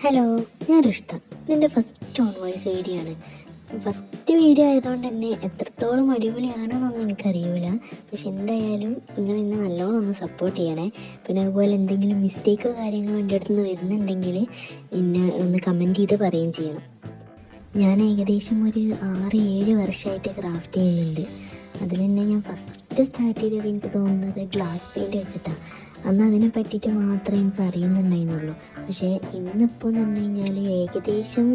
Hello, ഞാൻ ഋഷ്ത. ഇതിൻ്റെ first on voice video ആണ്. ഫസ്റ്റ് വീഡിയോ ആയതുകൊണ്ട് തന്നെ എത്രത്തോളം അടിപൊളിയാണെന്നൊന്നും എനിക്കറിയില്ല. പക്ഷെ എന്തായാലും നിങ്ങൾ എന്നെ നല്ലോണം ഒന്ന് സപ്പോർട്ട് ചെയ്യണേ. പിന്നെ അതുപോലെ എന്തെങ്കിലും മിസ്റ്റേക്കോ കാര്യങ്ങളോ എൻ്റെ അടുത്ത് നിന്ന് വരുന്നുണ്ടെങ്കിൽ എന്നെ ഒന്ന് കമൻറ്റ് ചെയ്ത് പറയുകയും ചെയ്യണം. ഞാൻ ഏകദേശം ഒരു 6-7 വർഷമായിട്ട് ക്രാഫ്റ്റ് ചെയ്യുന്നുണ്ട്. അതിൽ തന്നെ ഞാൻ ഫസ്റ്റ് സ്റ്റാർട്ട് ചെയ്തത് എനിക്ക് തോന്നുന്നത് ഗ്ലാസ് പെയിൻറ്റ് വെച്ചിട്ടാണ്. അന്ന് അതിനെ പറ്റിയിട്ട് മാത്രമേ എനിക്ക് അറിയുന്നുണ്ടായിരുന്നുള്ളൂ. പക്ഷേ ഇന്നിപ്പോൾ എന്ന് പറഞ്ഞു കഴിഞ്ഞാൽ ഏകദേശം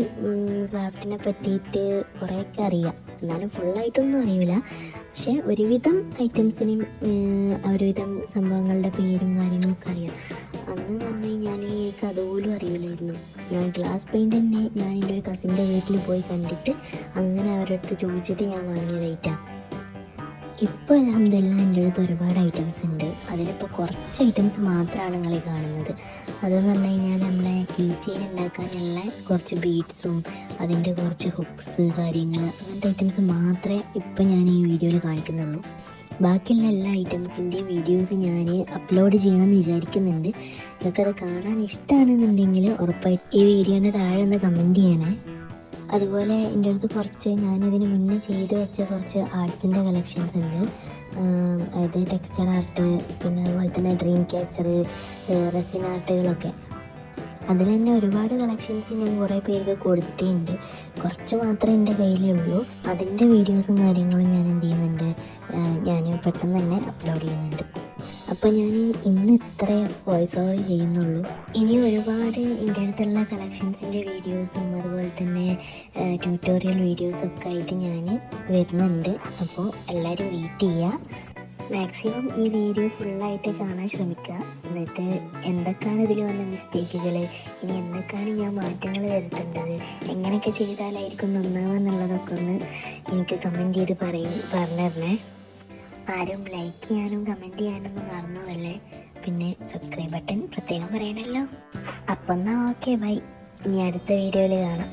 ക്രാഫ്റ്റിനെ പറ്റിയിട്ട് കുറേയൊക്കെ അറിയാം. എന്നാലും ഫുള്ളായിട്ടൊന്നും അറിയില്ല. പക്ഷേ ഒരുവിധം ഐറ്റംസിനും ഒരുവിധം സംഭവങ്ങളുടെ പേരും കാര്യങ്ങളൊക്കെ അറിയാം. അന്ന് പറഞ്ഞു കഴിഞ്ഞാൽ എനിക്ക് അതുപോലും അറിയില്ലായിരുന്നു. ഞാൻ ഗ്ലാസ് പെയിൻറ്റ് തന്നെ ഞാൻ എൻ്റെ ഒരു കസിൻ്റെ വീട്ടിൽ പോയി കണ്ടിട്ട് അങ്ങനെ അവരുടെ അടുത്ത് ചോദിച്ചിട്ട് ഞാൻ വാങ്ങിയ റേറ്റാണ്. ഇപ്പോൾ അൽഹംദുലില്ലാഹ് എൻ്റെ അടുത്ത് ഒരുപാട് ഐറ്റംസ് ഉണ്ട്. അതിലിപ്പോൾ കുറച്ച് ഐറ്റംസ് മാത്രമാണ് നിങ്ങൾ കാണുന്നത്. അതെന്ന് പറഞ്ഞു കഴിഞ്ഞാൽ നമ്മളെ കീ ചെയിൻ ഉണ്ടാക്കാനുള്ള കുറച്ച് ബീഡ്സും അതിൻ്റെ കുറച്ച് ഹുക്സ് കാര്യങ്ങൾ അങ്ങനത്തെ ഐറ്റംസ് മാത്രമേ ഇപ്പം ഞാൻ ഈ വീഡിയോയിൽ കാണിക്കുന്നുള്ളൂ. ബാക്കിയുള്ള എല്ലാ ഐറ്റംസിൻ്റെയും വീഡിയോസ് ഞാൻ അപ്ലോഡ് ചെയ്യണമെന്ന് വിചാരിക്കുന്നുണ്ട്. നിങ്ങൾക്കത് കാണാൻ ഇഷ്ടമാണെന്നുണ്ടെങ്കിൽ ഉറപ്പായിട്ട് ഈ വീഡിയോൻ്റെ താഴെ ഒന്ന് കമൻറ്റ് ചെയ്യണേ. അതുപോലെ എൻ്റെ അടുത്ത് കുറച്ച് ഞാനിതിന് മുന്നേ ചെയ്ത് വെച്ച കുറച്ച് ആർട്സിൻ്റെ കളക്ഷൻസ് ഉണ്ട്. അതായത് ടെക്സ്ചർ ആർട്ട്, പിന്നെ അതുപോലെ തന്നെ ഡ്രീം ക്യാച്ചർ, റെസിൻ ആർട്ടുകളൊക്കെ. അതിൽ തന്നെ ഒരുപാട് കളക്ഷൻസ് ഞാൻ കുറേ പേർക്ക് കൊടുത്തിട്ടുണ്ട്. കുറച്ച് മാത്രമേ എൻ്റെ കയ്യിലുള്ളൂ. അതിൻ്റെ വീഡിയോസും കാര്യങ്ങളും ഞാൻ എന്ത് ചെയ്യുന്നുണ്ട്, ഞാൻ പെട്ടെന്ന് തന്നെ അപ്ലോഡ് ചെയ്യുന്നുണ്ട്. അപ്പോൾ ഞാൻ ഇന്ന് ഇത്ര വോയിസ് ഓവർ ചെയ്യുന്നുള്ളൂ. ഇനി ഒരുപാട് എൻ്റെ അടുത്തുള്ള കളക്ഷൻസിൻ്റെ വീഡിയോസും അതുപോലെ തന്നെ ട്യൂട്ടോറിയൽ വീഡിയോസൊക്കെ ആയിട്ട് ഞാൻ വരുന്നുണ്ട്. അപ്പോൾ എല്ലാവരും വെയിറ്റ് ചെയ്യുക. മാക്സിമം ഈ വീഡിയോ ഫുള്ളായിട്ട് കാണാൻ ശ്രമിക്കുക. എന്നിട്ട് എന്തൊക്കെയാണ് ഇതിൽ വന്ന മിസ്റ്റേക്കുകൾ, ഇനി എന്തൊക്കെയാണ് ഞാൻ മാറ്റങ്ങൾ വരുത്തേണ്ടത്, എങ്ങനെയൊക്കെ ചെയ്താലായിരിക്കും നന്നാവുക ഒന്ന് എനിക്ക് കമൻറ്റ് ചെയ്ത് പറഞ്ഞു തരണേ. ആരും ലൈക്ക് ചെയ്യാനും കമൻറ്റ് ചെയ്യാനൊന്നും മറന്നുവല്ലേ. പിന്നെ സബ്സ്ക്രൈബ് ബട്ടൺ പ്രത്യേകം പറയണമല്ലോ. അപ്പം എന്നാൽ ഓക്കെ, ബൈ. ഇനി അടുത്ത വീഡിയോയിൽ കാണാം.